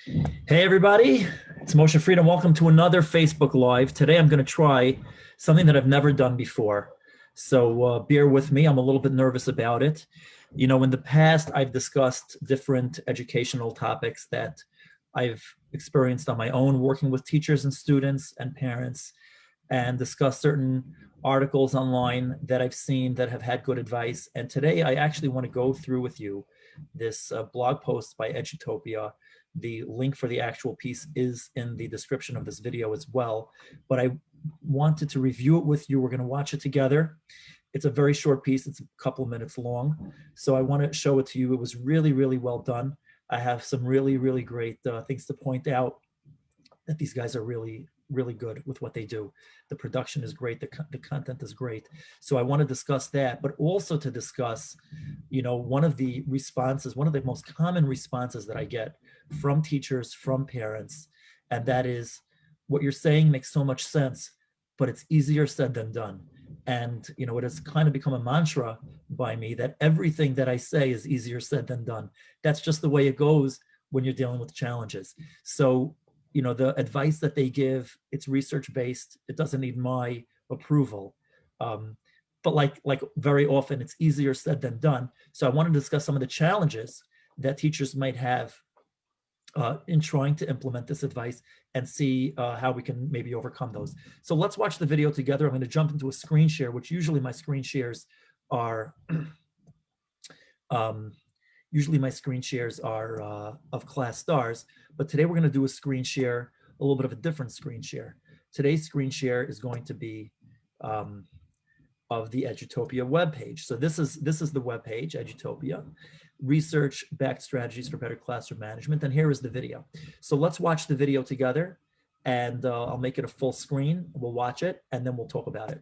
Hey everybody, it's Moshe Freedom. Welcome to another Facebook Live. Today I'm going to try something that I've never done before. So bear with me, I'm a little bit nervous about it. You know, in the past I've discussed different educational topics that I've experienced on my own, working with teachers and students and parents, and discuss certain articles online that I've seen that have had good advice. And today I actually want to go through with you this blog post by Edutopia. The link for the actual piece is in the description of this video as well. But I wanted to review it with you. We're going to watch it together. It's a very short piece. It's a couple of minutes long. So I want to show it to you. It was really, really well done. I have some really, really great things to point out that these guys are really good with what they do. The production is great. The content is great. So I want to discuss that, but also to discuss, you know, one of the responses, one of the most common responses that I get from teachers, from parents, and that is, what you're saying makes so much sense, but it's easier said than done. And, you know, it has kind of become a mantra by me that everything that I say is easier said than done. That's just the way it goes when you're dealing with challenges. So, you know, the advice that they give, it's research-based. It doesn't need my approval. But like very often, it's easier said than done. So I want to discuss some of the challenges that teachers might have in trying to implement this advice and see how we can maybe overcome those. So let's watch the video together. I'm going to jump into a screen share, which usually my screen shares are of class stars, but today we're going to do a screen share, a little bit of a different screen share. Today's screen share is going to be of the Edutopia webpage. So this is the webpage, Edutopia, research-backed strategies for better classroom management. And here is the video. So let's watch the video together, and I'll make it a full screen. We'll watch it, and then we'll talk about it.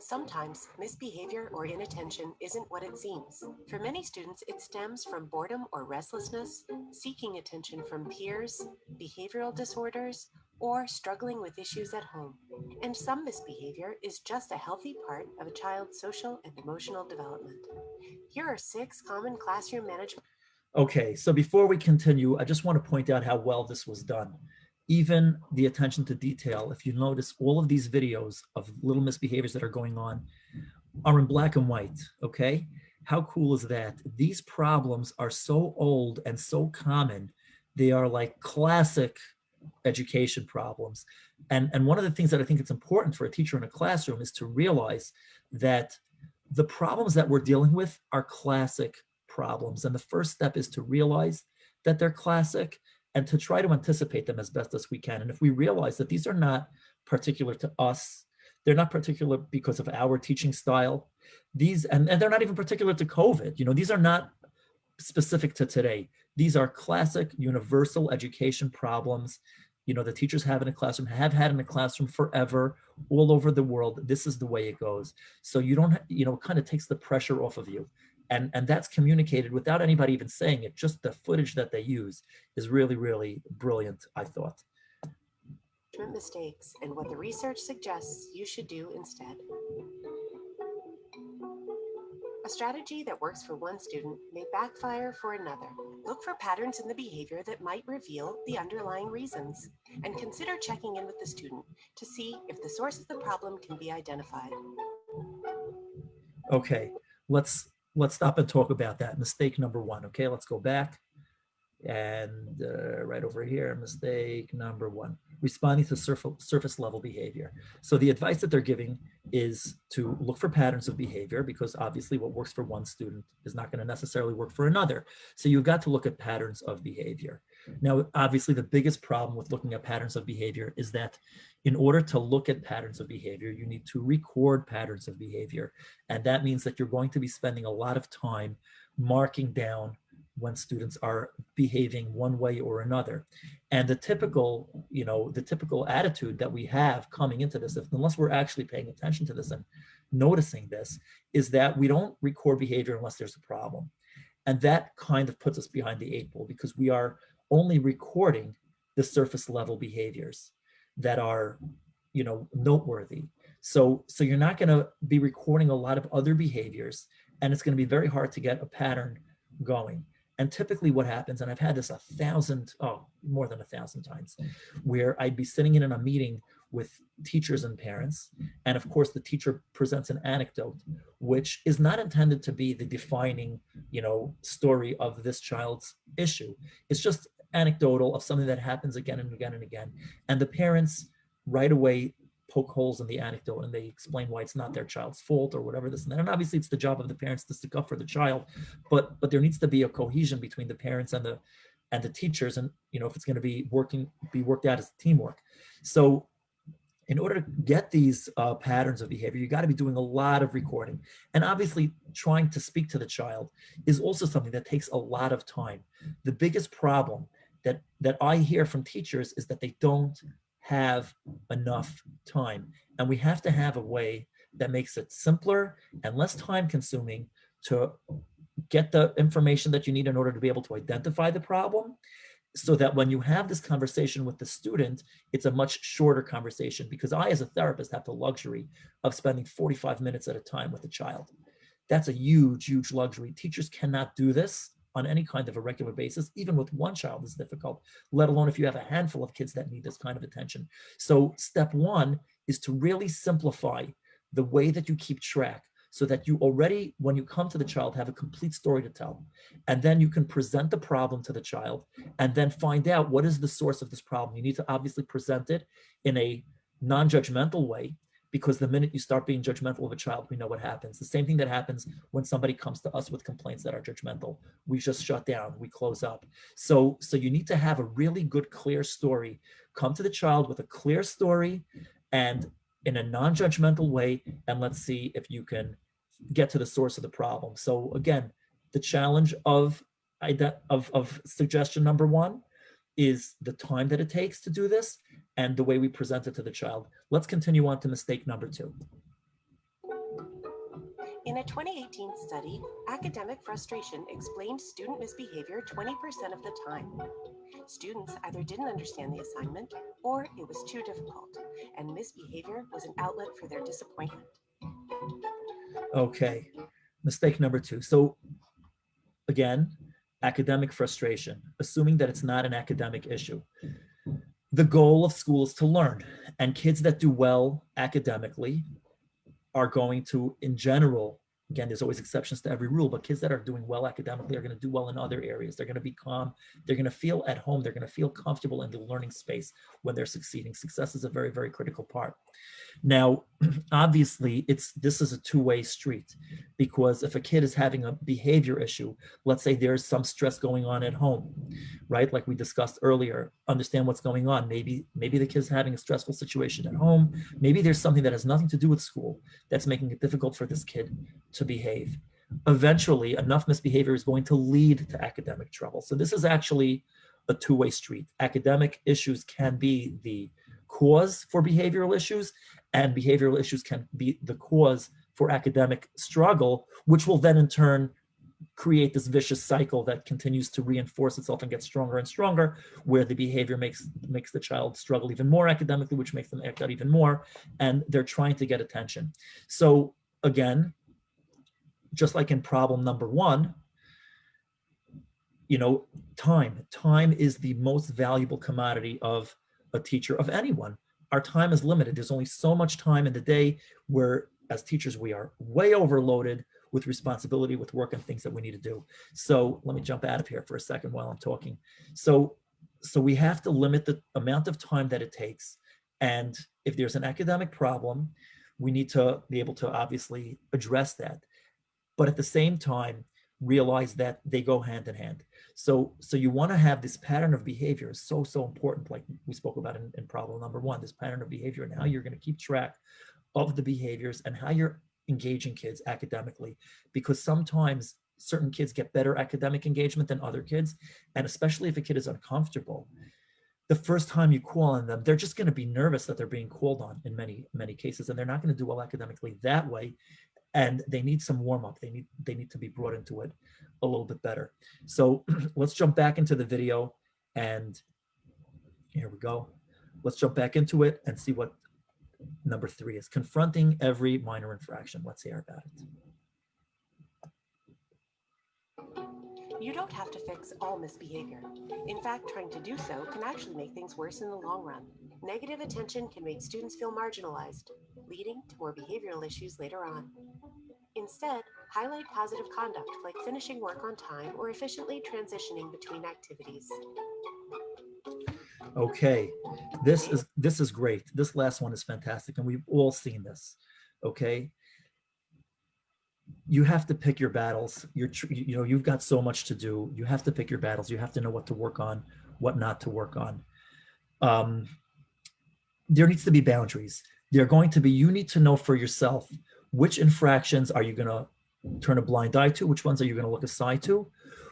Sometimes misbehavior or inattention isn't what it seems. For many students, it stems from boredom or restlessness, seeking attention from peers, behavioral disorders, or struggling with issues at home. And some misbehavior is just a healthy part of a child's social and emotional development. Here are 6 common classroom management. Okay, so before we continue, I just want to point out how well this was done. Even the attention to detail, if you notice, all of these videos of little misbehaviors that are going on are in black and white, okay? How cool is that? These problems are so old and so common. They are like classic education problems. And one of the things that I think it's important for a teacher in a classroom is to realize that the problems that we're dealing with are classic problems. And the first step is to realize that they're classic and to try to anticipate them as best as we can. And if we realize that these are not particular to us, they're not particular because of our teaching style, and they're not even particular to COVID. You know, these are not specific to today. These are classic universal education problems, you know, the teachers have in a classroom, have had in a classroom forever, all over the world. This is the way it goes. So you don't, you know, it kind of takes the pressure off of you. And that's communicated without anybody even saying it. Just the footage that they use is really, really brilliant, I thought. Mistakes and what the research suggests you should do instead. A strategy that works for one student may backfire for another. Look for patterns in the behavior that might reveal the underlying reasons, and consider checking in with the student to see if the source of the problem can be identified. Okay, let's stop and talk about that. Mistake number 1. Okay, let's go back. And right over here, mistake number 1, responding to surface level behavior. So the advice that they're giving is to look for patterns of behavior, because obviously what works for one student is not going to necessarily work for another. So you've got to look at patterns of behavior. Now, obviously the biggest problem with looking at patterns of behavior is that in order to look at patterns of behavior, you need to record patterns of behavior. And that means that you're going to be spending a lot of time marking down when students are behaving one way or another. And the typical, you know, the typical attitude that we have coming into this, unless we're actually paying attention to this and noticing this, is that we don't record behavior unless there's a problem. And that kind of puts us behind the 8 ball, because we are only recording the surface level behaviors that are, you know, noteworthy. So you're not going to be recording a lot of other behaviors, and it's going to be very hard to get a pattern going. And typically what happens, and I've had this more than 1,000 times, where I'd be sitting in a meeting with teachers and parents, and of course the teacher presents an anecdote, which is not intended to be the defining, story of this child's issue. It's just anecdotal of something that happens again and again and again. And the parents right away poke holes in the anecdote, and they explain why it's not their child's fault or whatever this and that. And obviously it's the job of the parents to stick up for the child, but there needs to be a cohesion between the parents and the teachers, and if it's going to be worked out as teamwork. So in order to get these patterns of behavior, you got to be doing a lot of recording. And obviously trying to speak to the child is also something that takes a lot of time. The biggest problem that I hear from teachers is that they don't have enough time. And we have to have a way that makes it simpler and less time consuming to get the information that you need in order to be able to identify the problem, so that when you have this conversation with the student, it's a much shorter conversation, because I, as a therapist, have the luxury of spending 45 minutes at a time with a child. That's a huge, huge luxury. Teachers cannot do this on any kind of a regular basis. Even with one child is difficult, let alone if you have a handful of kids that need this kind of attention. So step one is to really simplify the way that you keep track, so that you already, when you come to the child, have a complete story to tell. And then you can present the problem to the child and then find out what is the source of this problem. You need to obviously present it in a non-judgmental way, because the minute you start being judgmental of a child, we know what happens. The same thing that happens when somebody comes to us with complaints that are judgmental. We just shut down, we close up. So you need to have a really good, clear story. Come to the child with a clear story and in a non-judgmental way, and let's see if you can get to the source of the problem. So again, the challenge of suggestion number one is the time that it takes to do this and the way we present it to the child. Let's continue on to mistake number two. In a 2018 study, academic frustration explained student misbehavior 20% of the time. Students either didn't understand the assignment or it was too difficult, and misbehavior was an outlet for their disappointment. Okay, mistake number two. So again, academic frustration, assuming that it's not an academic issue. The goal of school is to learn, and kids that do well academically are going to, in general, again, there's always exceptions to every rule, but kids that are doing well academically are going to do well in other areas. They're going to be calm. They're going to feel at home. They're going to feel comfortable in the learning space when they're succeeding. Success is a very, very critical part. Now, obviously, this is a two-way street, because if a kid is having a behavior issue, let's say there's some stress going on at home, right? Like we discussed earlier, understand what's going on. Maybe the kid's having a stressful situation at home. Maybe there's something that has nothing to do with school that's making it difficult for this kid to behave. Eventually, enough misbehavior is going to lead to academic trouble. So this is actually a two-way street. Academic issues can be the cause for behavioral issues, and behavioral issues can be the cause for academic struggle, which will then in turn create this vicious cycle that continues to reinforce itself and get stronger and stronger, where the behavior makes the child struggle even more academically, which makes them act out even more, and they're trying to get attention. So again, just like in problem number one, time is the most valuable commodity of a teacher, of anyone. Our time is limited. There's only so much time in the day where, as teachers, we are way overloaded with responsibility, with work and things that we need to do. So let me jump out of here for a second while I'm talking. So we have to limit the amount of time that it takes. And if there's an academic problem, we need to be able to obviously address that. But at the same time, realize that they go hand in hand. So you want to have this pattern of behavior is so important, like we spoke about in problem number one, this pattern of behavior and how you're going to keep track of the behaviors and how you're engaging kids academically, because sometimes certain kids get better academic engagement than other kids. And especially if a kid is uncomfortable, the first time you call on them, they're just going to be nervous that they're being called on in many cases, and they're not going to do well academically that way. And they need some warm up. They need to be brought into it a little bit better. So let's jump back into the video, and here we go. Let's jump back into it and see what Number 3 is confronting every minor infraction. Let's hear about it. You don't have to fix all misbehavior. In fact, trying to do so can actually make things worse in the long run. Negative attention can make students feel marginalized, leading to more behavioral issues later on. Instead, highlight positive conduct like finishing work on time or efficiently transitioning between activities. Okay, this is great. This last one is fantastic, and we've all seen this. Okay, you have to pick your battles. You've got so much to do. You have to pick your battles. You have to know what to work on, what not to work on. There needs to be boundaries. They're going to be, you need to know for yourself, which infractions are you going to turn a blind eye to? Which ones are you going to look aside to?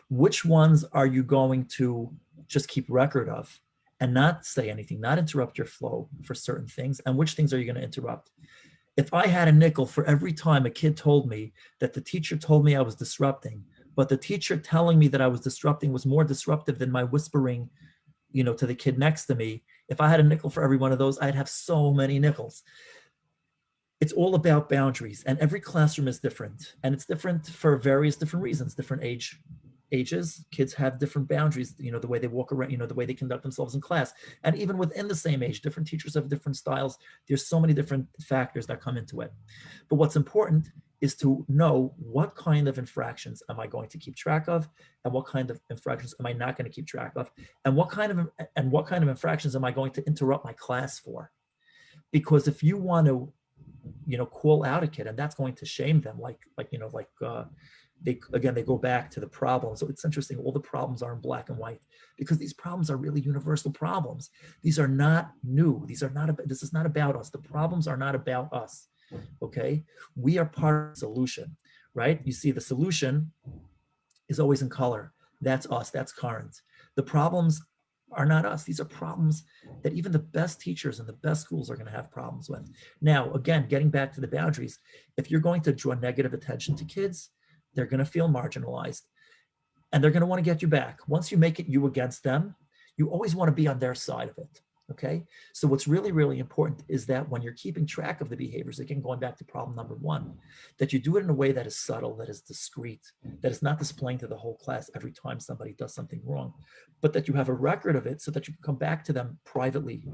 Which ones are you going to just keep record of and not say anything, not interrupt your flow for certain things? And which things are you going to interrupt? If I had a nickel for every time a kid told me that the teacher told me I was disrupting, but the teacher telling me that I was disrupting was more disruptive than my whispering, to the kid next to me, if I had a nickel for every one of those, I'd have so many nickels. It's all about boundaries, and every classroom is different, and it's different for various different reasons. Different ages, kids have different boundaries, the way they walk around, the way they conduct themselves in class. And even within the same age, different teachers have different styles. There's so many different factors that come into it. But what's important is to know what kind of infractions am I going to keep track of, and what kind of infractions am I not going to keep track of, and what kind of infractions am I going to interrupt my class for? Because if you want to, call out a kid, and that's going to shame them, they go back to the problems. So it's interesting, all the problems are in black and white, because these problems are really universal problems. These are not new. This is not about us. The problems are not about us. Okay, we are part of the solution, right? You see, the solution is always in color. That's us, that's current. The problems are not us. These are problems that even the best teachers and the best schools are going to have problems with. Now, again, getting back to the boundaries, if you're going to draw negative attention to kids, they're going to feel marginalized, and they're going to want to get you back. Once you make it you against them, you always want to be on their side of it. Okay, so what's really, really important is that when you're keeping track of the behaviors, again, going back to problem number 1, that you do it in a way that is subtle, that is discreet, that is not displaying to the whole class every time somebody does something wrong, but that you have a record of it so that you can come back to them privately.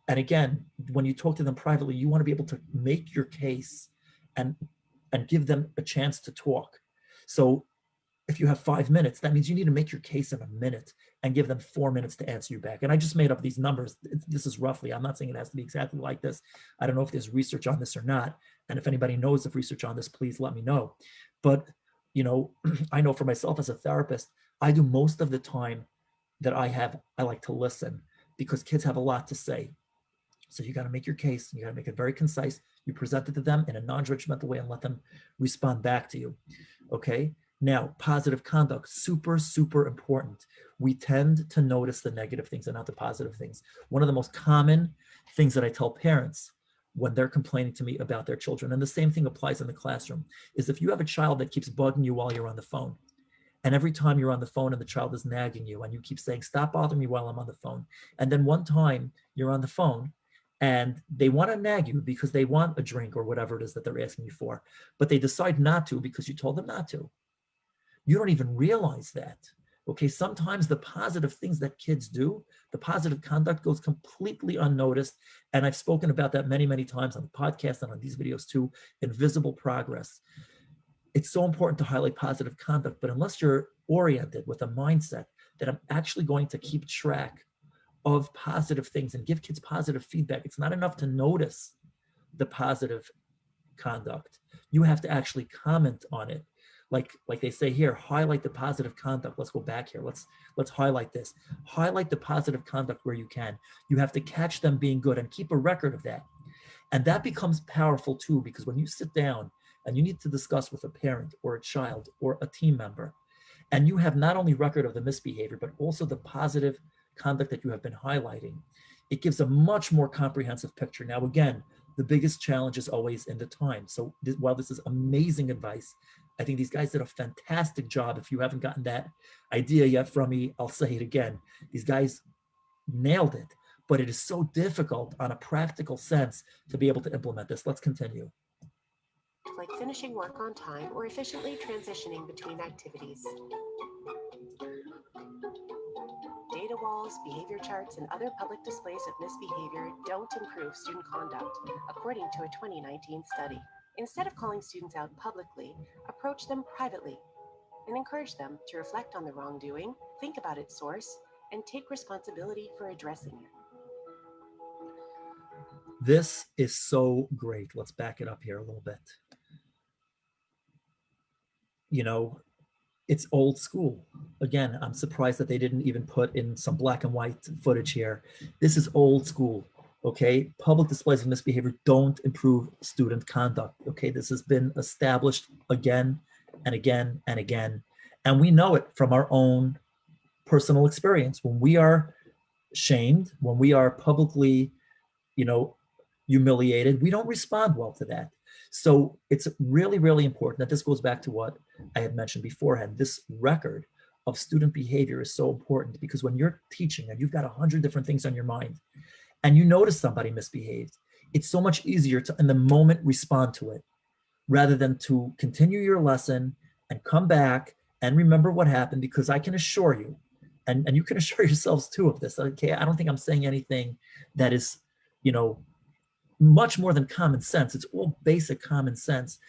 And again, when you talk to them privately, you want to be able to make your case and give them a chance to talk. So if you have 5 minutes, that means you need to make your case in a minute and give them 4 minutes to answer you back. And I just made up these numbers. This is roughly, I'm not saying it has to be exactly like this. I don't know if there's research on this or not. And if anybody knows of research on this, please let me know. But, I know for myself as a therapist, I do most of the time that I like to listen, because kids have a lot to say. So you got to make your case. You got to make it very concise. You present it to them in a non-judgmental way and let them respond back to you. Okay. Now, positive conduct, super, super important. We tend to notice the negative things and not the positive things. One of the most common things that I tell parents when they're complaining to me about their children, and the same thing applies in the classroom, is if you have a child that keeps bugging you while you're on the phone, and every time you're on the phone and the child is nagging you and you keep saying, stop bothering me while I'm on the phone. And then one time you're on the phone and they want to nag you because they want a drink or whatever it is that they're asking you for, but they decide not to because you told them not to. You don't even realize that. Okay, sometimes the positive things that kids do, the positive conduct goes completely unnoticed. And I've spoken about that many, many times on the podcast and on these videos too, invisible progress. It's so important to highlight positive conduct, but unless you're oriented with a mindset that I'm actually going to keep track of positive things and give kids positive feedback, it's not enough to notice the positive conduct. You have to actually comment on it. Like they say here, highlight the positive conduct. Let's go back here. Let's highlight this. Highlight the positive conduct where you can. You have to catch them being good and keep a record of that. And that becomes powerful too, because when you sit down and you need to discuss with a parent or a child or a team member, and you have not only record of the misbehavior, but also the positive conduct that you have been highlighting, it gives a much more comprehensive picture. Now, again, the biggest challenge is always in the time. So while this is amazing advice, I think these guys did a fantastic job. If you haven't gotten that idea yet from me, I'll say it again. These guys nailed it. but it is so difficult on a practical sense to be able to implement this. Let's continue. Like finishing work on time or efficiently transitioning between activities. Data walls, behavior charts, and other public displays of misbehavior don't improve student conduct, according to a 2019 study. Instead of calling students out publicly, approach them privately and encourage them to reflect on the wrongdoing, think about its source, and take responsibility for addressing it. This is so great. Let's back it up here a little bit. You know, it's old school. Again, I'm surprised that they didn't even put in some black and white footage here. This is old school, okay? Public displays of misbehavior don't improve student conduct, okay? This has been established again and again and again. And we know it from our own personal experience. When we are shamed, when we are publicly, humiliated, we don't respond well to that. So it's really, really important that this goes back to what I had mentioned beforehand. This record of student behavior is so important because when you're teaching and you've got 100 different things on your mind and you notice somebody misbehaved, it's so much easier to, in the moment, respond to it rather than to continue your lesson and come back and remember what happened, because I can assure you, and you can assure yourselves too of this, okay? I don't think I'm saying anything that is, much more than common sense. It's all basic common sense.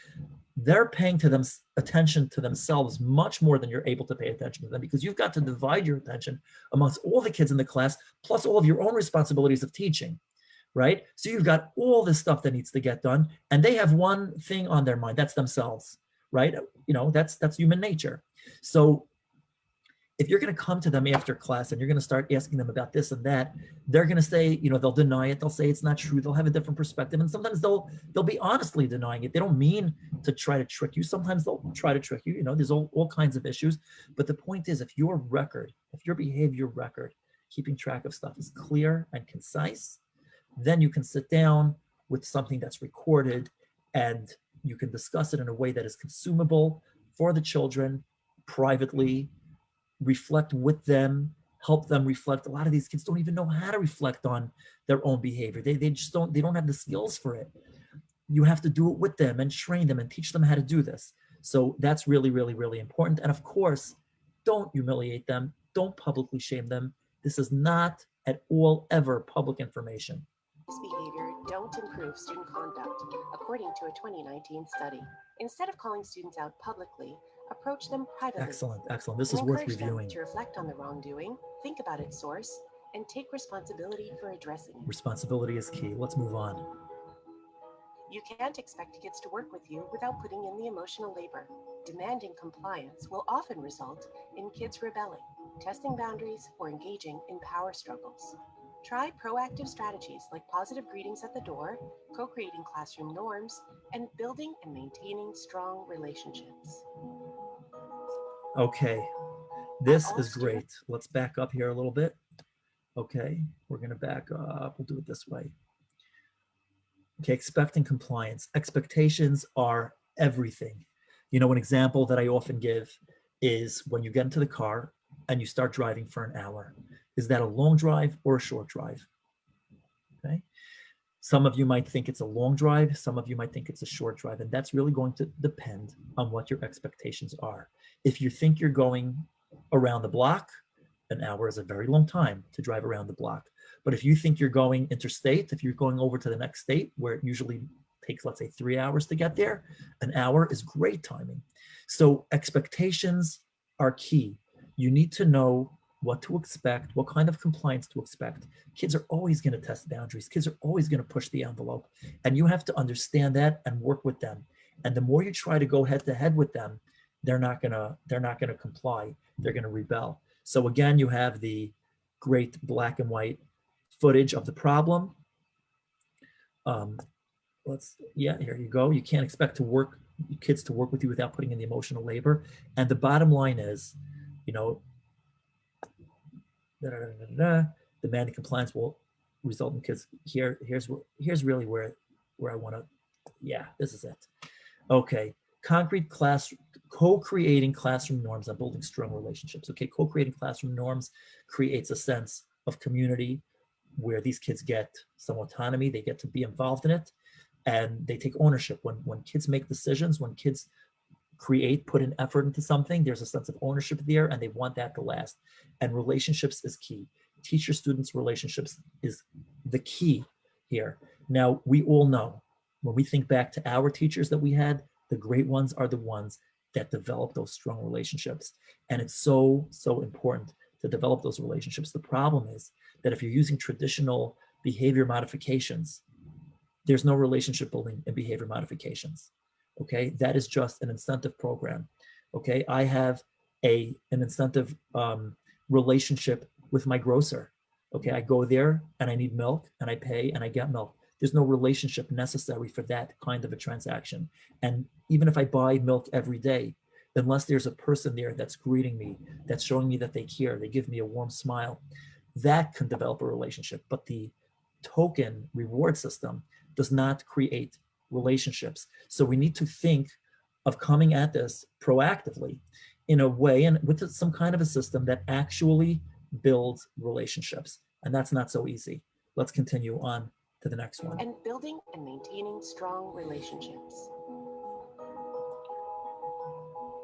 They're paying to them attention to themselves much more than you're able to pay attention to them, because you've got to divide your attention amongst all the kids in the class, plus all of your own responsibilities of teaching, right? So you've got all this stuff that needs to get done, and they have one thing on their mind, that's themselves, right? That's human nature. So if you're going to come to them after class and you're going to start asking them about this and that, they're going to say, they'll deny it. They'll say it's not true. They'll have a different perspective. And sometimes they'll be honestly denying it. They don't mean to try to trick you. Sometimes they'll try to trick you. There's all kinds of issues. But the point is, if your behavior record, keeping track of stuff is clear and concise, then you can sit down with something that's recorded and you can discuss it in a way that is consumable for the children privately, reflect with them, help them reflect. A lot of these kids don't even know how to reflect on their own behavior. They don't have the skills for it. You have to do it with them and train them and teach them how to do this. So that's really, really, really important. And of course, don't humiliate them. Don't publicly shame them. This is not at all ever public information. Misbehavior don't improve student conduct, according to a 2019 study. Instead of calling students out publicly, approach them privately. Excellent. This is worth reviewing. To reflect on the wrongdoing, think about its source, and take responsibility for addressing it. Responsibility is key. Let's move on. You can't expect kids to work with you without putting in the emotional labor. Demanding compliance will often result in kids rebelling, testing boundaries, or engaging in power struggles. Try proactive strategies like positive greetings at the door, co-creating classroom norms, and building and maintaining strong relationships. Okay, this is great. Let's back up here a little bit. Okay, we're going to back up. We'll do it this way. Okay, expecting compliance. Expectations are everything. An example that I often give is when you get into the car and you start driving for an hour. Is that a long drive or a short drive? Okay. Some of you might think it's a long drive. Some of you might think it's a short drive. And that's really going to depend on what your expectations are. If you think you're going around the block, an hour is a very long time to drive around the block. But if you think you're going interstate, if you're going over to the next state where it usually takes, let's say, 3 hours to get there, an hour is great timing. So expectations are key. You need to know what to expect, what kind of compliance to expect. Kids are always going to test boundaries. Kids are always going to push the envelope. And you have to understand that and work with them. And the more you try to go head to head with them, they're not going to comply. They're going to rebel. So again, you have the great black and white footage of the problem. Here you go. You can't expect kids to work with you without putting in the emotional labor. And the bottom line is, demanding compliance will result in kids. Here's really where I want to. Yeah, this is it. Okay, co-creating classroom norms and building strong relationships. Okay, co-creating classroom norms creates a sense of community where these kids get some autonomy, they get to be involved in it, and they take ownership. When kids make decisions, when kids put an effort into something, there's a sense of ownership there, and they want that to last. And relationships is key. Teacher-students relationships is the key here. Now, we all know, when we think back to our teachers that we had, the great ones are the ones that develop those strong relationships. And it's so, so important to develop those relationships. The problem is that if you're using traditional behavior modifications, there's no relationship building in behavior modifications. Okay, that is just an incentive program. Okay, I have an incentive relationship with my grocer. Okay, I go there and I need milk and I pay and I get milk. There's no relationship necessary for that kind of a transaction. And even if I buy milk every day, unless there's a person there that's greeting me, that's showing me that they care, they give me a warm smile, that can develop a relationship. But the token reward system does not create relationships. So we need to think of coming at this proactively in a way and with some kind of a system that actually builds relationships. And that's not so easy. Let's continue on to the next one. And building and maintaining strong relationships.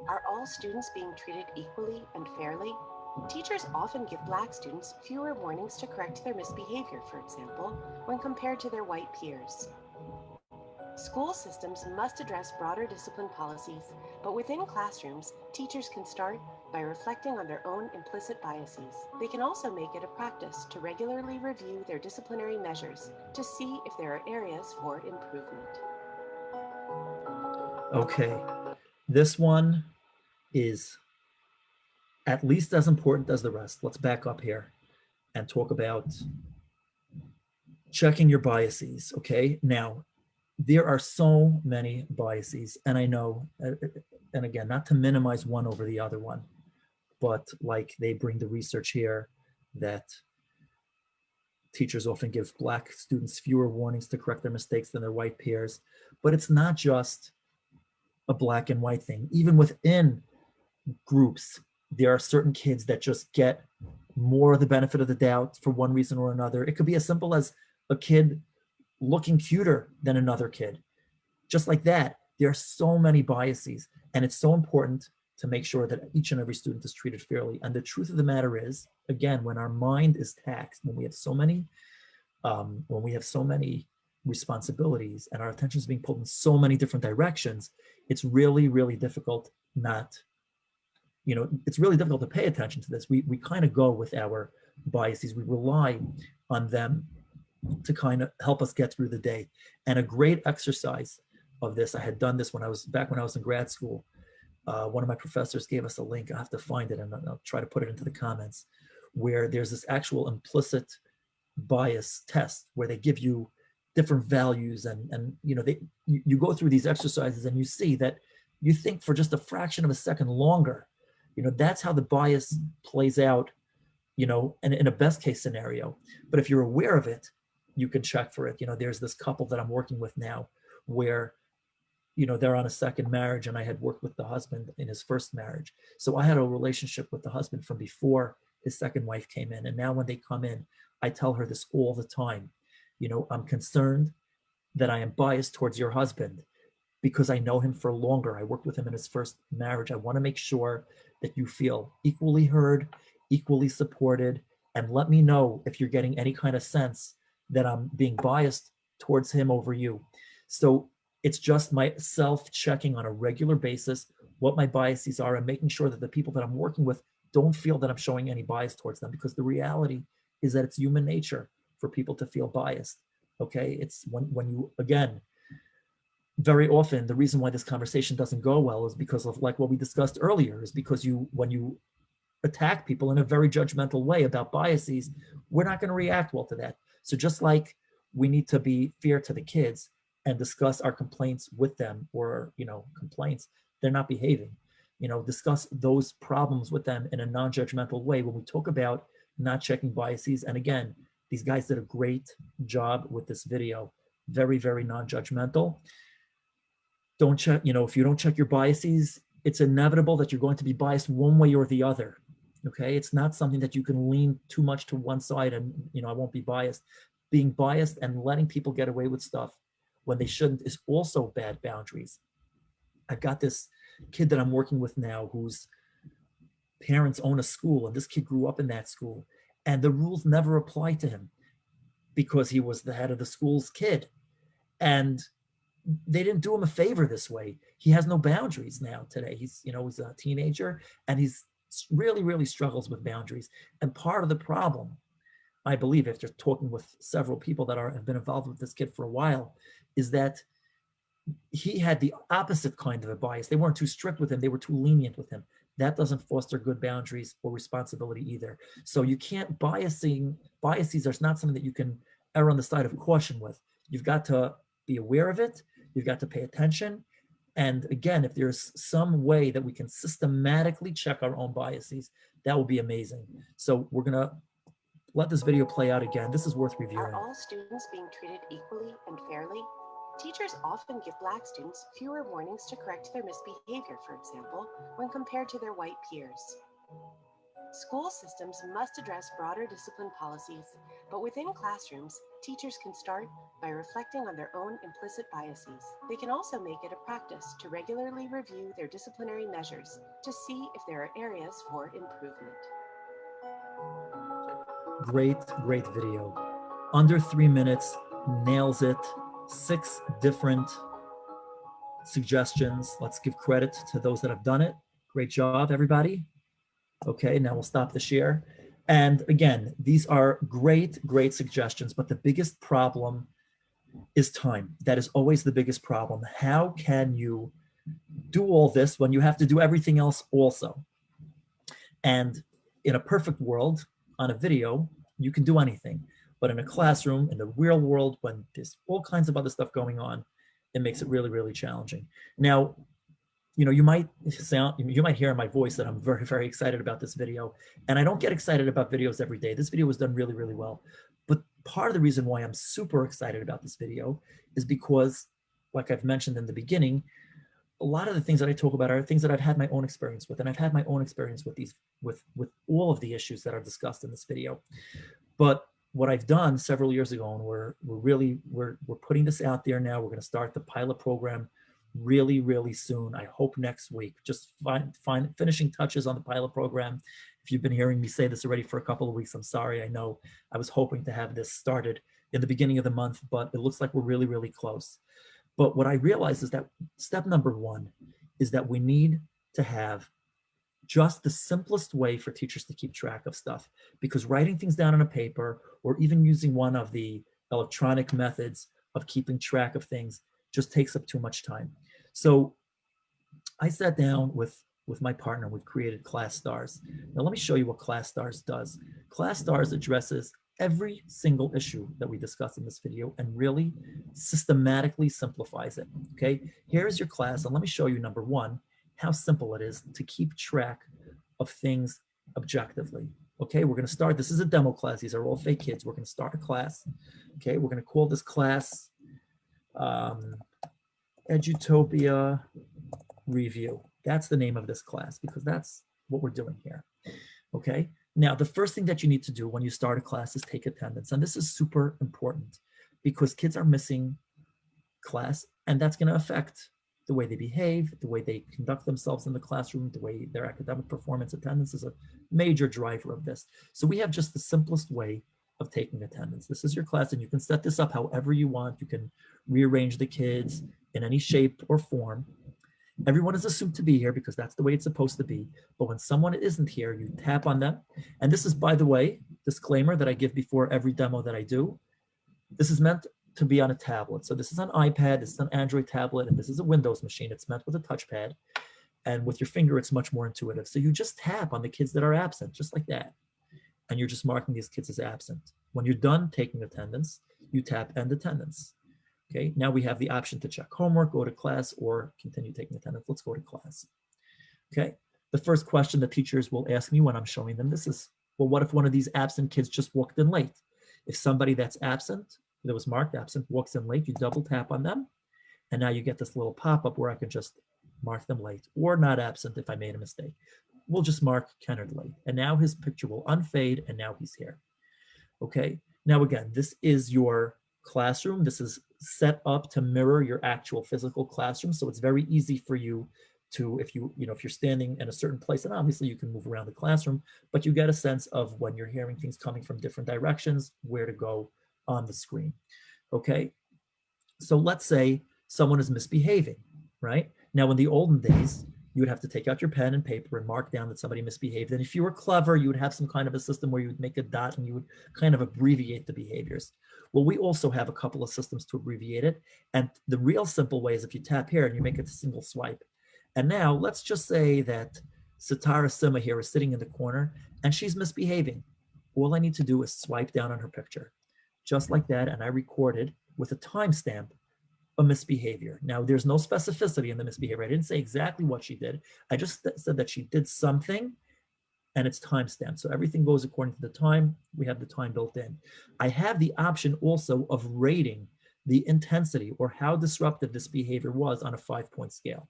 Are all students being treated equally and fairly? Teachers often give Black students fewer warnings to correct their misbehavior, for example, when compared to their white peers. School systems must address broader discipline policies, but within classrooms, teachers can start by reflecting on their own implicit biases. They can also make it a practice to regularly review their disciplinary measures to see if there are areas for improvement. Okay, this one is at least as important as the rest. Let's back up here and talk about checking your biases, okay? Now, there are so many biases, and I know, and again, not to minimize one over the other one, but like they bring the research here that teachers often give Black students fewer warnings to correct their mistakes than their white peers. But it's not just a black and white thing. Even within groups, there are certain kids that just get more of the benefit of the doubt for one reason or another. It could be as simple as a kid looking cuter than another kid. Just like that, there are so many biases, and it's so important to make sure that each and every student is treated fairly. And the truth of the matter is, again, when our mind is taxed, when we have so many responsibilities and our attention is being pulled in so many different directions, it's really, really difficult it's really difficult to pay attention to this. We kind of go with our biases. We rely on them to kind of help us get through the day. And a great exercise of this, I had done this when I was in grad school. One of my professors gave us a link. I have to find it and I'll try to put it into the comments, where there's this actual implicit bias test where they give you different values and you go through these exercises and you see that you think for just a fraction of a second longer. That's how the bias plays out, and in a best case scenario. But if you're aware of it, you can check for it. There's this couple that I'm working with now where, they're on a second marriage, and I had worked with the husband in his first marriage. So I had a relationship with the husband from before his second wife came in. And now when they come in, I tell her this all the time. I'm concerned that I am biased towards your husband because I know him for longer. I worked with him in his first marriage. I want to make sure that you feel equally heard, equally supported, and let me know if you're getting any kind of sense that I'm being biased towards him over you. So it's just my self-checking on a regular basis what my biases are and making sure that the people that I'm working with don't feel that I'm showing any bias towards them, because the reality is that it's human nature for people to feel biased. Okay, it's when you, again, very often the reason why this conversation doesn't go well is because of, like what we discussed earlier, is because when you attack people in a very judgmental way about biases, we're not going to react well to that. So just like we need to be fair to the kids and discuss our complaints with them, or complaints, they're not behaving, discuss those problems with them in a non-judgmental way when we talk about not checking biases. And again, these guys did a great job with this video. Very, very non-judgmental. Don't check, if you don't check your biases, it's inevitable that you're going to be biased one way or the other. Okay, it's not something that you can lean too much to one side and, I won't be biased. Being biased and letting people get away with stuff when they shouldn't is also bad boundaries. I've got this kid that I'm working with now whose parents own a school, and this kid grew up in that school, and the rules never applied to him because he was the head of the school's kid. And they didn't do him a favor this way. He has no boundaries now today. He's a teenager, and he's really, really struggles with boundaries. And part of the problem, I believe, after talking with several people that have been involved with this kid for a while, is that he had the opposite kind of a bias. They weren't too strict with him. They were too lenient with him. That doesn't foster good boundaries or responsibility either. So you can't biases are not something that you can err on the side of caution with. You've got to be aware of it. You've got to pay attention. And again, if there's some way that we can systematically check our own biases, that will be amazing. So we're going to let this video play out again. This is worth reviewing. Are all students being treated equally and fairly? Teachers often give Black students fewer warnings to correct their misbehavior, for example, when compared to their white peers. School systems must address broader discipline policies, but within classrooms, teachers can start by reflecting on their own implicit biases. They can also make it a practice to regularly review their disciplinary measures to see if there are areas for improvement. Great video. Under 3 minutes, nails it. 6 different suggestions. Let's give credit to those that have done it. Great job, everybody. Okay, now we'll stop the share. And again, these are great suggestions, but the biggest problem is time. That is always the biggest problem. How can you do all this when you have to do everything else also? And in a perfect world, on a video, you can do anything. But in a classroom, in the real world, when there's all kinds of other stuff going on, it makes it really, really challenging. Now, you might hear in my voice that I'm very excited about this video. And I don't get excited about videos every day. This video was done really, really well. But part of the reason why I'm super excited about this video is because, like I've mentioned in the beginning, a lot of the things that I talk about are things that I've had my own experience with. And I've had my own experience with with all of the issues that are discussed in this video. But what I've done several years ago, and we're putting this out there now. We're going to start the pilot program really soon. I hope next week. Just finishing touches on the pilot program. If you've been hearing me say this already for a couple of weeks, I'm sorry. I know I was hoping to have this started in the beginning of the month, but it looks like we're really close. But what I realized is that step number 1 is that we need to have just the simplest way for teachers to keep track of stuff, because writing things down on a paper or even using one of the electronic methods of keeping track of things just takes up too much time. So I sat down with my partner. We've created Class Stars. Now let me show you what Class Stars does. Class Stars addresses every single issue that we discussed in this video and really systematically simplifies it. Okay, here's your class, and let me show you, number 1, how simple it is to keep track of things objectively. Okay, we're going to start. This is a demo class. These are all fake kids. We're going to start a class. Okay, we're going to call this class Edutopia Review. That's the name of this class because that's what we're doing here. Okay, now the first thing that you need to do when you start a class is take attendance. And this is super important because kids are missing class, and that's going to affect the way they behave, the way they conduct themselves in the classroom, the way their academic performance. Attendance is a major driver of this. So we have just the simplest way of taking attendance. This is your class, and you can set this up however you want. You can rearrange the kids in any shape or form. Everyone is assumed to be here because that's the way it's supposed to be. But when someone isn't here, you tap on them. And this is, by the way, disclaimer that I give before every demo that I do. This is meant to be on a tablet. So this is an iPad, this is an Android tablet, and this is a Windows machine. It's meant with a touchpad. And with your finger, it's much more intuitive. So you just tap on the kids that are absent, just like that. And you're just marking these kids as absent. When you're done taking attendance, you tap end attendance. Okay, now we have the option to check homework, go to class, or continue taking attendance. Let's go to class. Okay, the first question the teachers will ask me when I'm showing them this is, well, what if one of these absent kids just walked in late? If somebody that's absent, that was marked absent, walks in late, you double tap on them, and now you get this little pop-up where I can just mark them late or not absent if I made a mistake. we'll just mark Kennardly. And now his picture will unfade, and now he's here. Okay, now again, this is your classroom. This is set up to mirror your actual physical classroom. So it's very easy for you to, if you're standing in a certain place, and obviously you can move around the classroom, but you get a sense of when you're hearing things coming from different directions, where to go on the screen. Okay, so let's say someone is misbehaving, right? Now, in the olden days, you would have to take out your pen and paper and mark down that somebody misbehaved. And if you were clever, you would have some kind of a system where you would make a dot and you would kind of abbreviate the behaviors. Well, we also have a couple of systems to abbreviate it. And the real simple way is if you tap here and you make it a single swipe. And now let's just say that Sitara Sima here is sitting in the corner and she's misbehaving. All I need to do is swipe down on her picture, just like that. And I recorded with a timestamp a misbehavior. Now, there's no specificity in the misbehavior. I didn't say exactly what she did. I just said that she did something and it's timestamped. So everything goes according to the time. We have the time built in. I have the option also of rating the intensity or how disruptive this behavior was on a 5-point scale.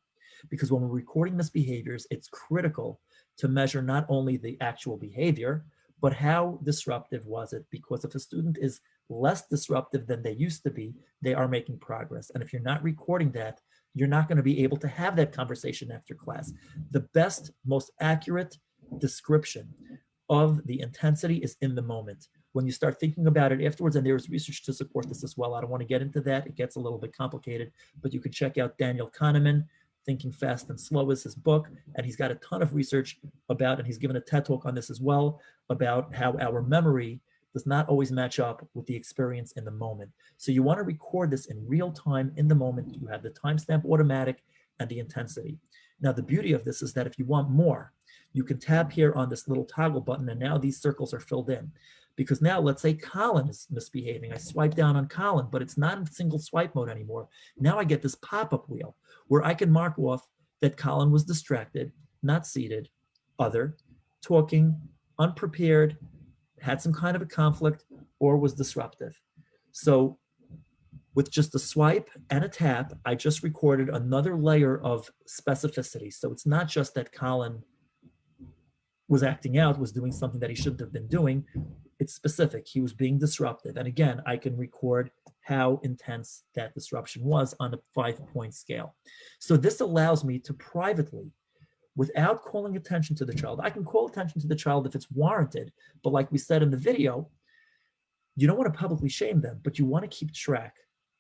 Because when we're recording misbehaviors, it's critical to measure not only the actual behavior, but how disruptive was it? Because if a student is less disruptive than they used to be, they are making progress. And if you're not recording that, you're not going to be able to have that conversation after class. The best, most accurate description of the intensity is in the moment. When you start thinking about it afterwards, and there's research to support this as well. I don't want to get into that. It gets a little bit complicated, but you can check out Daniel Kahneman, Thinking Fast and Slow is his book, and he's got a ton of research about, and he's given a TED Talk on this as well, about how our memory does not always match up with the experience in the moment. So you want to record this in real time, in the moment. You have the timestamp automatic and the intensity. Now, the beauty of this is that if you want more, you can tap here on this little toggle button, and now these circles are filled in. Because now, let's say Colin is misbehaving. I swipe down on Colin, but it's not in single swipe mode anymore. Now I get this pop-up wheel where I can mark off that Colin was distracted, not seated, other, talking, unprepared, had some kind of a conflict, or was disruptive. So with just a swipe and a tap, I just recorded another layer of specificity. So it's not just that Colin was acting out, was doing something that he shouldn't have been doing. It's specific. He was being disruptive. And again, I can record how intense that disruption was on a 5-point scale. So this allows me to privately, without calling attention to the child, I can call attention to the child if it's warranted, but like we said in the video, you don't want to publicly shame them, but you want to keep track,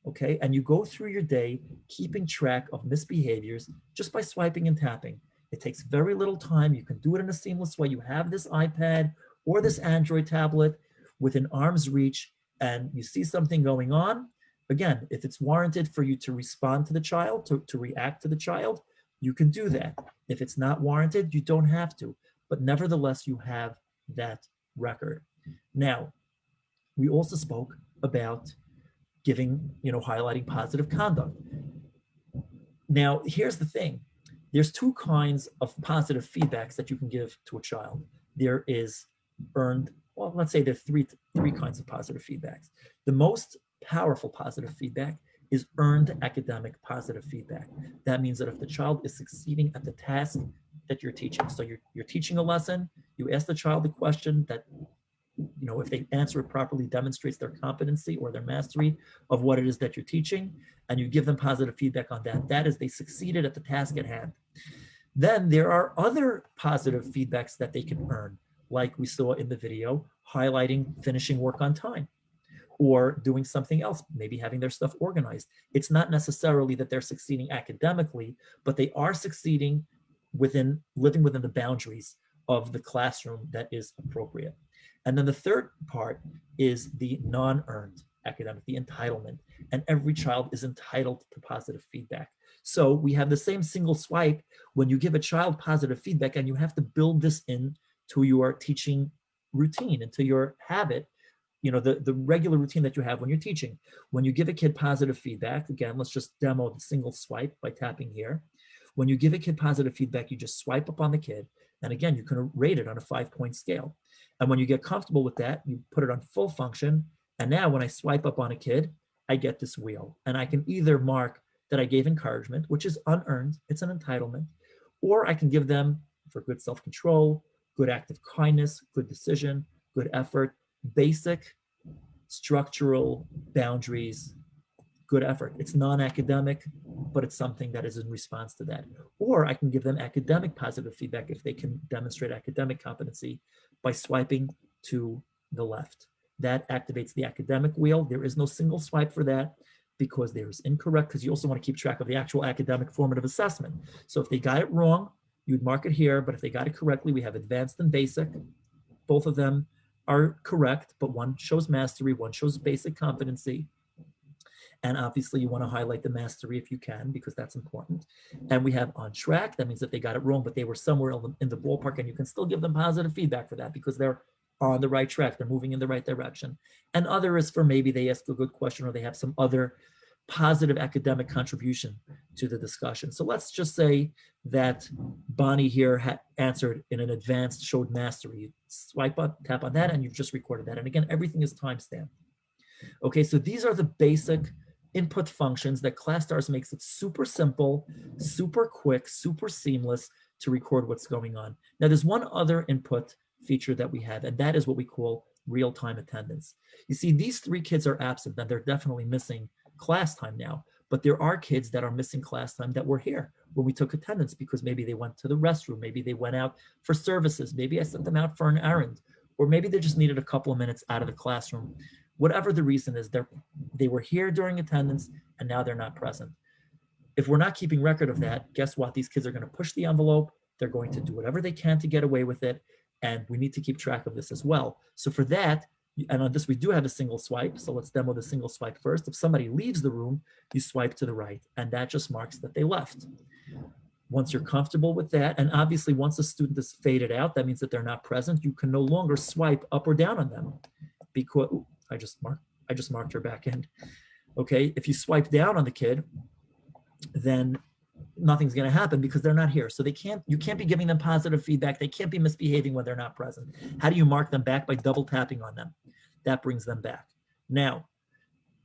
okay? And you go through your day keeping track of misbehaviors just by swiping and tapping. It takes very little time. You can do it in a seamless way. You have this iPad or this Android tablet within arm's reach, and you see something going on. Again, if it's warranted for you to respond to the child, to react to the child, you can do that. If it's not warranted, you don't have to, but nevertheless, you have that record. Now, we also spoke about giving, highlighting positive conduct. Now, here's the thing. There's 2 kinds of positive feedbacks that you can give to a child. There is earned, well, let's say there are three kinds of positive feedbacks. The most powerful positive feedback is earned academic positive feedback. That means that if the child is succeeding at the task that you're teaching, so you're teaching a lesson, you ask the child a question that, if they answer it properly, demonstrates their competency or their mastery of what it is that you're teaching, and you give them positive feedback on that. That is, they succeeded at the task at hand. Then there are other positive feedbacks that they can earn, like we saw in the video, highlighting finishing work on time or doing something else, maybe having their stuff organized. It's not necessarily that they're succeeding academically, but they are succeeding living within the boundaries of the classroom that is appropriate. And then the third part is the non-earned academic, the entitlement. And every child is entitled to positive feedback. So we have the same single swipe when you give a child positive feedback, and you have to build this into your teaching routine, into your habit, the regular routine that you have when you're teaching. When you give a kid positive feedback, again, let's just demo the single swipe by tapping here. When you give a kid positive feedback, you just swipe up on the kid. And again, you can rate it on a 5-point scale. And when you get comfortable with that, you put it on full function. And now when I swipe up on a kid, I get this wheel. And I can either mark that I gave encouragement, which is unearned, it's an entitlement, or I can give them for good self-control, good active kindness, good decision, good effort, basic structural boundaries, good effort. It's non-academic, but it's something that is in response to that. Or I can give them academic positive feedback if they can demonstrate academic competency by swiping to the left. That activates the academic wheel. There is no single swipe for that because there is incorrect, because you also want to keep track of the actual academic formative assessment. So if they got it wrong, you'd mark it here, but if they got it correctly, we have advanced and basic. Both of them are correct, but one shows mastery, one shows basic competency. And obviously you want to highlight the mastery if you can, because that's important. And we have on track. That means that they got it wrong, but they were somewhere in the ballpark, and you can still give them positive feedback for that because they're on the right track. They're moving in the right direction. And other is for maybe they asked a good question or they have some other positive academic contribution to the discussion. So let's just say that Bonnie here had answered in an advanced, showed mastery. You swipe up, tap on that, and you've just recorded that. And again, everything is timestamped. Okay, so these are the basic input functions that ClassStars makes it super simple, super quick, super seamless to record what's going on. Now, there's one other input feature that we have, and that is what we call real-time attendance. You see, these 3 kids are absent, and they're definitely missing class time now, but there are kids that are missing class time that were here when we took attendance because maybe they went to the restroom, maybe they went out for services, maybe I sent them out for an errand, or maybe they just needed a couple of minutes out of the classroom. Whatever the reason is, they were here during attendance and now they're not present. If we're not keeping record of that, guess what? These kids are going to push the envelope. They're going to do whatever they can to get away with it. And we need to keep track of this as well. So for that, and on this, we do have a single swipe. So let's demo the single swipe first. If somebody leaves the room, you swipe to the right, and that just marks that they left. Once you're comfortable with that, and obviously once a student is faded out, that means that they're not present. You can no longer swipe up or down on them because, ooh, I just marked her back end. Okay, if you swipe down on the kid, then nothing's going to happen because they're not here. So you can't be giving them positive feedback. They can't be misbehaving when they're not present. How do you mark them back? By double tapping on them. That brings them back. Now,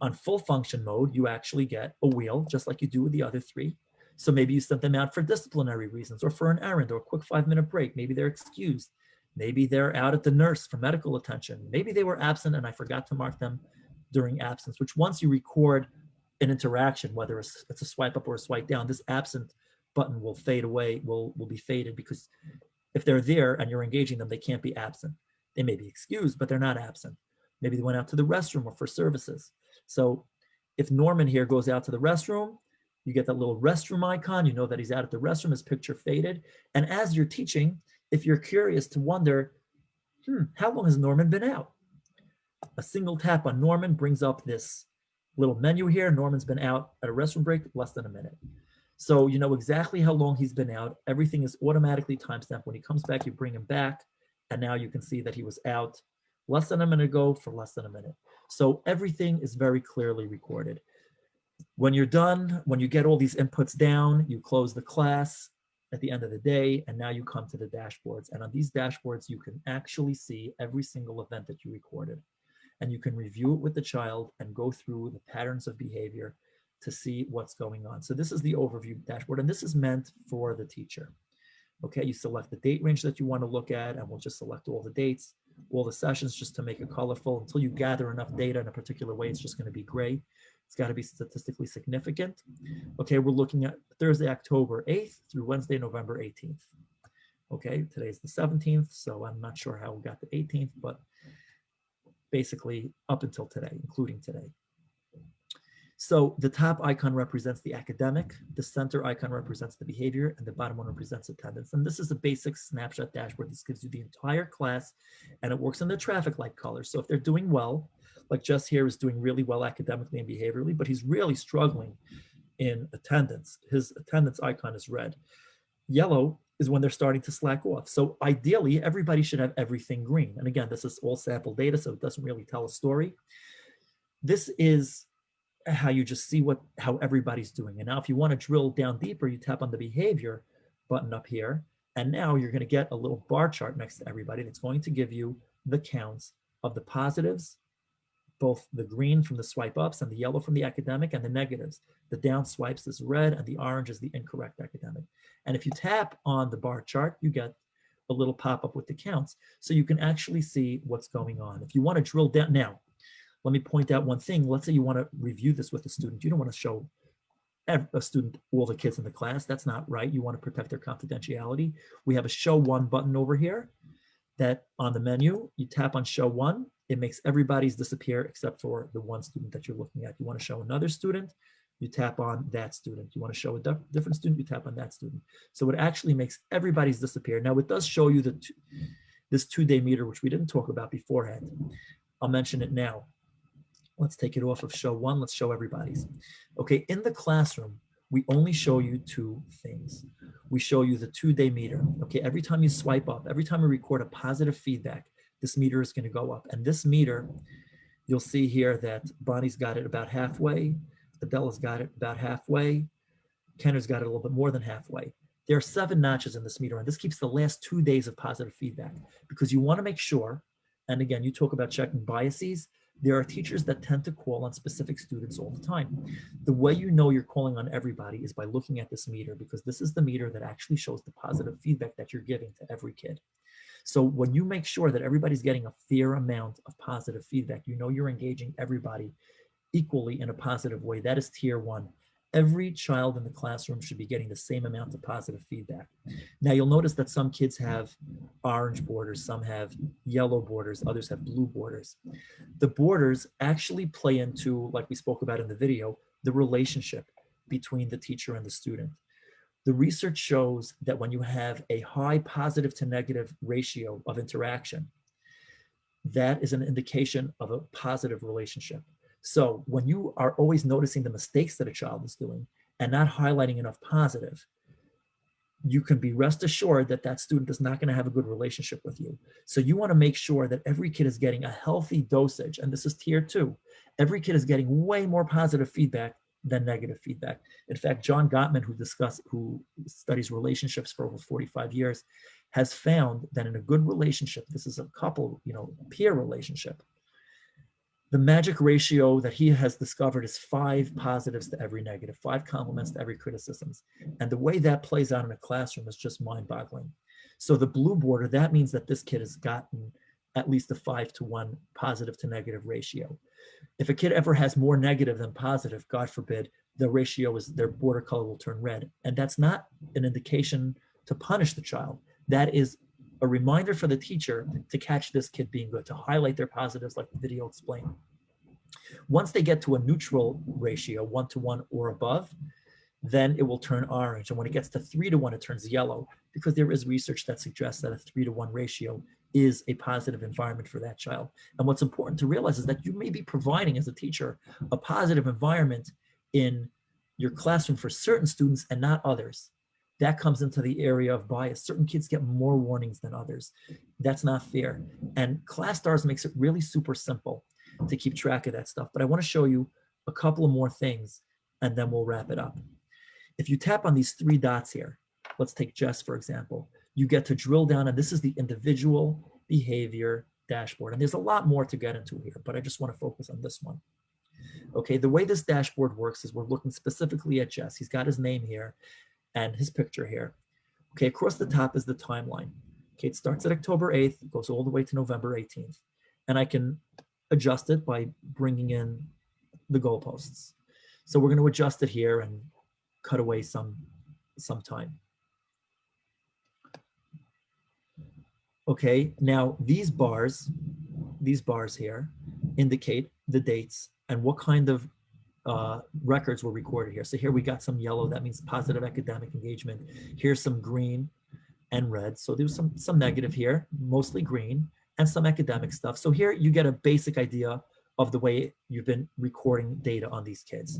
on full function mode, you actually get a wheel, just like you do with the other 3. So maybe you sent them out for disciplinary reasons or for an errand or a quick 5-minute break. Maybe they're excused. Maybe they're out at the nurse for medical attention. Maybe they were absent and I forgot to mark them during absence, which once you record an interaction, whether it's a swipe up or a swipe down, this absent button will fade away, will be faded, because if they're there and you're engaging them, they can't be absent. They may be excused, but they're not absent. Maybe they went out to the restroom or for services. So if Norman here goes out to the restroom, you get that little restroom icon, you know that he's out at the restroom, his picture faded. And as you're teaching, if you're curious to wonder, how long has Norman been out? A single tap on Norman brings up this little menu here. Norman's been out at a restroom break less than a minute. So you know exactly how long he's been out. Everything is automatically timestamped. When he comes back, you bring him back, and now you can see that he was out less than a minute ago for less than a minute. So everything is very clearly recorded. When you're done, when you get all these inputs down, you close the class at the end of the day, and now you come to the dashboards. And on these dashboards, you can actually see every single event that you recorded. And you can review it with the child and go through the patterns of behavior to see what's going on. So this is the overview dashboard, and this is meant for the teacher. Okay, you select the date range that you want to look at, and we'll just select all the dates, all the sessions, just to make it colorful. Until you gather enough data in a particular way, it's just going to be gray. It's got to be statistically significant. Okay, we're looking at Thursday, October 8th through Wednesday, November 18th. Okay, today's the 17th, so I'm not sure how we got the 18th, but basically up until today, including today. So the top icon represents the academic, the center icon represents the behavior, and the bottom one represents attendance. And this is a basic snapshot dashboard. This gives you the entire class, and it works in the traffic light colors. So if they're doing well, like Jess here is doing really well academically and behaviorally, but he's really struggling in attendance. His attendance icon is red. Yellow is when they're starting to slack off. So ideally, everybody should have everything green. And again, this is all sample data, so it doesn't really tell a story. This is how you just see how everybody's doing. And now if you want to drill down deeper, you tap on the behavior button up here. And now you're going to get a little bar chart next to everybody that's going to give you the counts of the positives both the green from the swipe ups and the yellow from the academic and the negatives. The down swipes is red and the orange is the incorrect academic. And if you tap on the bar chart, you get a little pop-up with the counts. So you can actually see what's going on. If you want to drill down, now, let me point out one thing. Let's say you want to review this with a student. You don't want to show a student all the kids in the class. That's not right. You want to protect their confidentiality. We have a show one button over here that on the menu, you tap on show one, it makes everybody's disappear except for the one student that you're looking at. You want to show another student, you tap on that student. You want to show a different student, you tap on that student. So it actually makes everybody's disappear. Now it does show you this 2-day meter, which we didn't talk about beforehand. I'll mention it now. Let's take it off of show one. Let's show everybody's. Okay, in the classroom, we only show you 2 things. We show you the 2-day meter. Okay, every time you swipe up, every time we record a positive feedback, this meter is going to go up. And this meter, you'll see here that Bonnie's got it about halfway, Adella's got it about halfway, Kenner's got it a little bit more than halfway. There are 7 notches in this meter, and this keeps the last 2 days of positive feedback because you want to make sure, and again, you talk about checking biases, there are teachers that tend to call on specific students all the time. The way you know you're calling on everybody is by looking at this meter, because this is the meter that actually shows the positive feedback that you're giving to every kid. So when you make sure that everybody's getting a fair amount of positive feedback, you know you're engaging everybody equally in a positive way. That is tier 1. Every child in the classroom should be getting the same amount of positive feedback. Now you'll notice that some kids have orange borders, some have yellow borders, others have blue borders. The borders actually play into, like we spoke about in the video, the relationship between the teacher and the student. The research shows that when you have a high positive to negative ratio of interaction, that is an indication of a positive relationship. So when you are always noticing the mistakes that a child is doing and not highlighting enough positive, you can be rest assured that that student is not going to have a good relationship with you. So you want to make sure that every kid is getting a healthy dosage, and this is tier 2. Every kid is getting way more positive feedback than negative feedback. In fact, John Gottman, who studies relationships for over 45 years, has found that in a good relationship, this is a couple, peer relationship, the magic ratio that he has discovered is 5 positives to every negative, 5 compliments to every criticisms. And the way that plays out in a classroom is just mind-boggling. So the blue border, that means that this kid has gotten at least a 5-to-1 positive to negative ratio. If a kid ever has more negative than positive, God forbid, the ratio is their border color will turn red. And that's not an indication to punish the child. That is a reminder for the teacher to catch this kid being good, to highlight their positives like the video explained. Once they get to a neutral ratio, 1-to-1 or above, then it will turn orange. And when it gets to 3-to-1, it turns yellow, because there is research that suggests that a 3-to-1 ratio is a positive environment for that child. And what's important to realize is that you may be providing, as a teacher, a positive environment in your classroom for certain students and not others. That comes into the area of bias. Certain kids get more warnings than others. That's not fair. And Class Stars makes it really super simple to keep track of that stuff. But I want to show you a couple of more things, and then we'll wrap it up. If you tap on these 3 dots here, let's take Jess, for example, you get to drill down, and this is the individual behavior dashboard. And there's a lot more to get into here, but I just want to focus on this one. Okay, the way this dashboard works is we're looking specifically at Jess. He's got his name here and his picture here. Okay, across the top is the timeline. Okay, it starts at October 8th, goes all the way to November 18th. And I can adjust it by bringing in the goalposts. So we're going to adjust it here and cut away some time. Okay, now these bars here indicate the dates and what kind of records were recorded here. So here we got some yellow, that means positive academic engagement. Here's some green and red. So there's some negative here, mostly green, and some academic stuff. So here you get a basic idea of the way you've been recording data on these kids.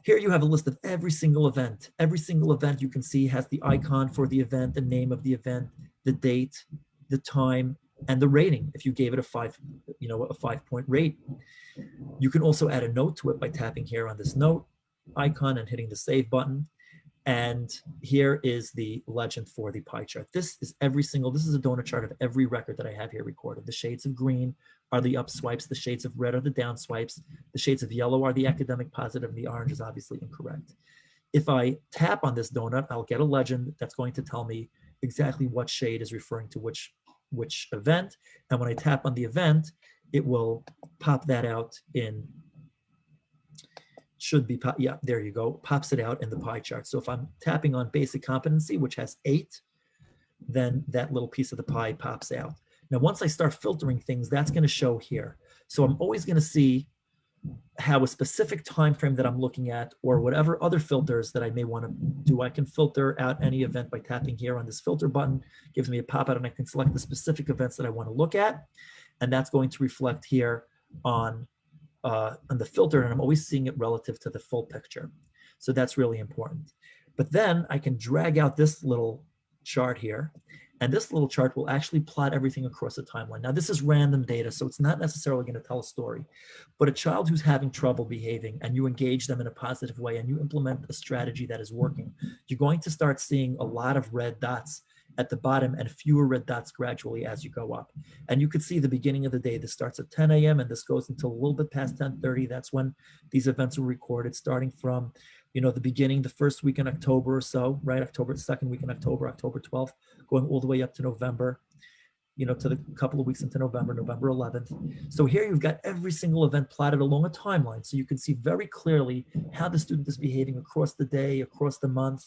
Here you have a list of every single event. Every single event you can see has the icon for the event, the name of the event, the date, the time, and the rating. If you gave it a 5-point rate. You can also add a note to it by tapping here on this note icon and hitting the save button. And here is the legend for the pie chart. This is this is a donut chart of every record that I have here recorded. The shades of green are the up swipes, the shades of red are the down swipes, the shades of yellow are the academic positive, and the orange is obviously incorrect. If I tap on this donut, I'll get a legend that's going to tell me exactly what shade is referring to which event. And when I tap on the event, it will pop that out in, should be, yeah, there you go, pops it out in the pie chart. So if I'm tapping on basic competency, which has 8, then that little piece of the pie pops out. Now, once I start filtering things, that's going to show here. So I'm always going to see how a specific time frame that I'm looking at, or whatever other filters that I may want to do. I can filter out any event by tapping here on this filter button. It gives me a pop out, and I can select the specific events that I want to look at, and that's going to reflect here on the filter, and I'm always seeing it relative to the full picture. So that's really important. But then I can drag out this little chart here, and this little chart will actually plot everything across a timeline. Now, this is random data, so it's not necessarily going to tell a story, but a child who's having trouble behaving and you engage them in a positive way and you implement a strategy that is working, you're going to start seeing a lot of red dots at the bottom and fewer red dots gradually as you go up. And you can see the beginning of the day. This starts at 10 a.m. and this goes until a little bit past 10:30. That's when these events were recorded, starting from, the beginning, the first week in October or so, right? October, second week in October, October 12th, going all the way up to November, to the couple of weeks into November, November 11th. So here you've got every single event plotted along a timeline. So you can see very clearly how the student is behaving across the day, across the month.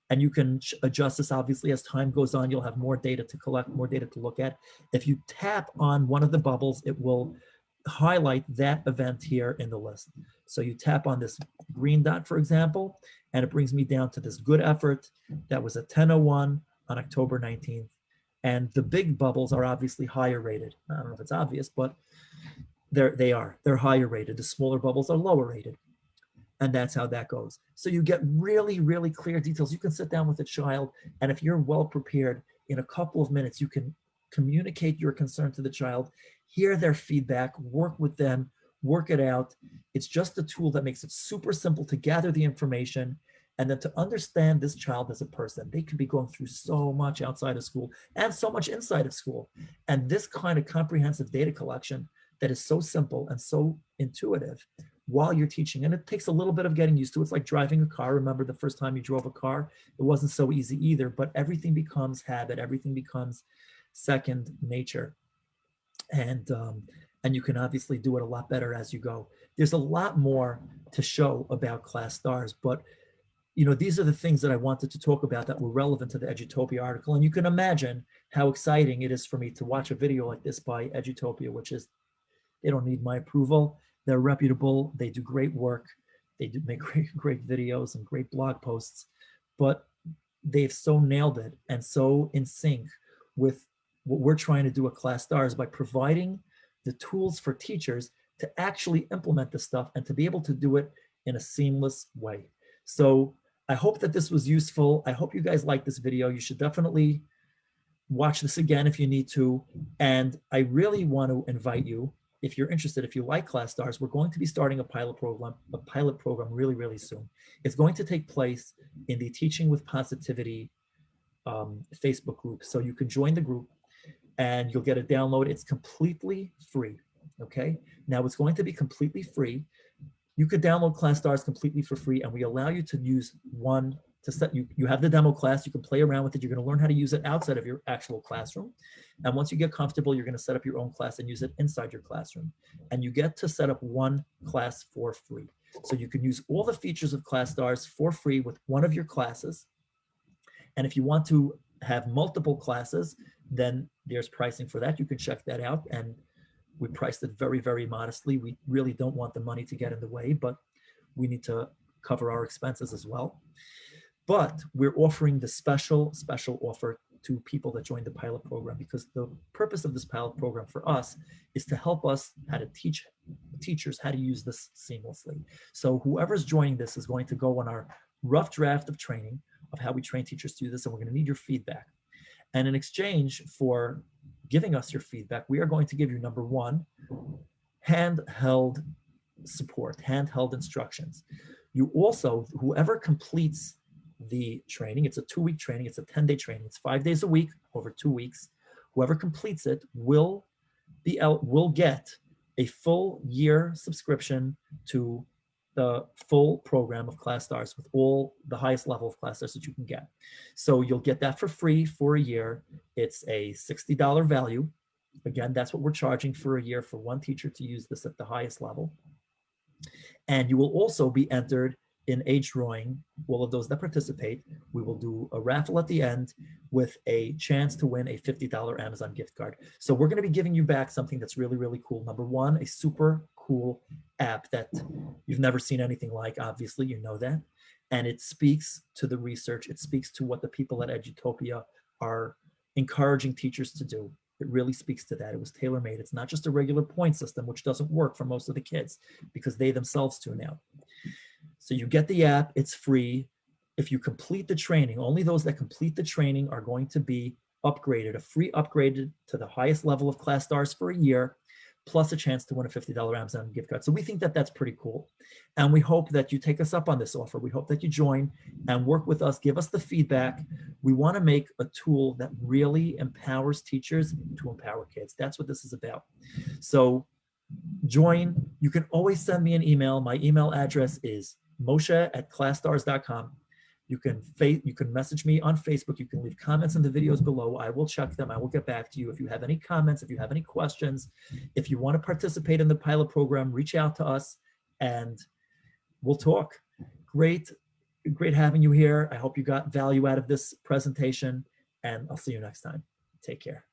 And you can adjust this, obviously, as time goes on. You'll have more data to collect, more data to look at. If you tap on one of the bubbles, it will highlight that event here in the list. So you tap on this green dot, for example, and it brings me down to this good effort that was at 10:01 on October 19th. And the big bubbles are obviously higher rated. I don't know if it's obvious, but they're higher rated. The smaller bubbles are lower rated. And that's how that goes. So you get really, really clear details. You can sit down with a child, and if you're well prepared, in a couple of minutes, you can communicate your concern to the child, hear their feedback, work with them, work it out. It's just a tool that makes it super simple to gather the information and then to understand this child as a person. They could be going through so much outside of school and so much inside of school. And this kind of comprehensive data collection that is so simple and so intuitive while you're teaching, and it takes a little bit of getting used to. It's like driving a car. Remember the first time you drove a car? It wasn't so easy either, but everything becomes habit. Everything becomes second nature. And you can obviously do it a lot better as you go. There's a lot more to show about class stars, but these are the things that I wanted to talk about that were relevant to the Edutopia article. And you can imagine how exciting it is for me to watch a video like this by Edutopia, which is, they don't need my approval. They're reputable. They do great work. They do make great videos and great blog posts, but they've so nailed it and so in sync with what we're trying to do at Class Stars by providing the tools for teachers to actually implement this stuff and to be able to do it in a seamless way. So I hope that this was useful. I hope you guys like this video. You should definitely watch this again if you need to. And I really want to invite you, if you're interested, if you like Class Stars, we're going to be starting a pilot program really, really soon. It's going to take place in the Teaching with Positivity Facebook group. So you can join the group and you'll get a download. It's completely free, okay? Now it's going to be completely free. You could download Class Stars completely for free, and we allow you to use one to set, you have the demo class, you can play around with it. You're going to learn how to use it outside of your actual classroom. And once you get comfortable, you're going to set up your own class and use it inside your classroom. And you get to set up one class for free. So you can use all the features of Class Stars for free with one of your classes. And if you want to have multiple classes, then there's pricing for that. You can check that out. And we priced it very, very modestly. We really don't want the money to get in the way, but we need to cover our expenses as well. But we're offering the special offer to people that join the pilot program, because the purpose of this pilot program for us is to help us how to teach teachers how to use this seamlessly. So whoever's joining this is going to go on our rough draft of training of how we train teachers to do this, and we're going to need your feedback. And in exchange for giving us your feedback, we are going to give you, number one, handheld support, handheld instructions. You also, whoever completes the training. It's a 2-week training. It's a 10-day training. It's 5 days a week over 2 weeks. Whoever completes it will get a full year subscription to the full program of Class Stars with all the highest level of Class Stars that you can get. So you'll get that for free for a year. It's a $60 value. Again, that's what we're charging for a year for one teacher to use this at the highest level. And you will also be entered in a drawing, all of those that participate. We will do a raffle at the end with a chance to win a $50 Amazon gift card. So we're going to be giving you back something that's really, really cool. Number one, a super cool app that you've never seen anything like. Obviously, you know that. And it speaks to the research. It speaks to what the people at Edutopia are encouraging teachers to do. It really speaks to that. It was tailor-made. It's not just a regular point system, which doesn't work for most of the kids because they themselves tune out. So you get the app, it's free. If you complete the training, only those that complete the training are going to be upgraded, a free upgrade to the highest level of Class Stars for a year, plus a chance to win a $50 Amazon gift card. So we think that that's pretty cool. And we hope that you take us up on this offer. We hope that you join and work with us, give us the feedback. We want to make a tool that really empowers teachers to empower kids. That's what this is about. So join. You can always send me an email. My email address is moshe@classstars.com. You can message me on Facebook. You can leave comments in the videos below. I will check them. I will get back to you. If you have any comments, if you have any questions, if you want to participate in the pilot program, reach out to us and we'll talk. Great having you here. I hope you got value out of this presentation and I'll see you next time. Take care.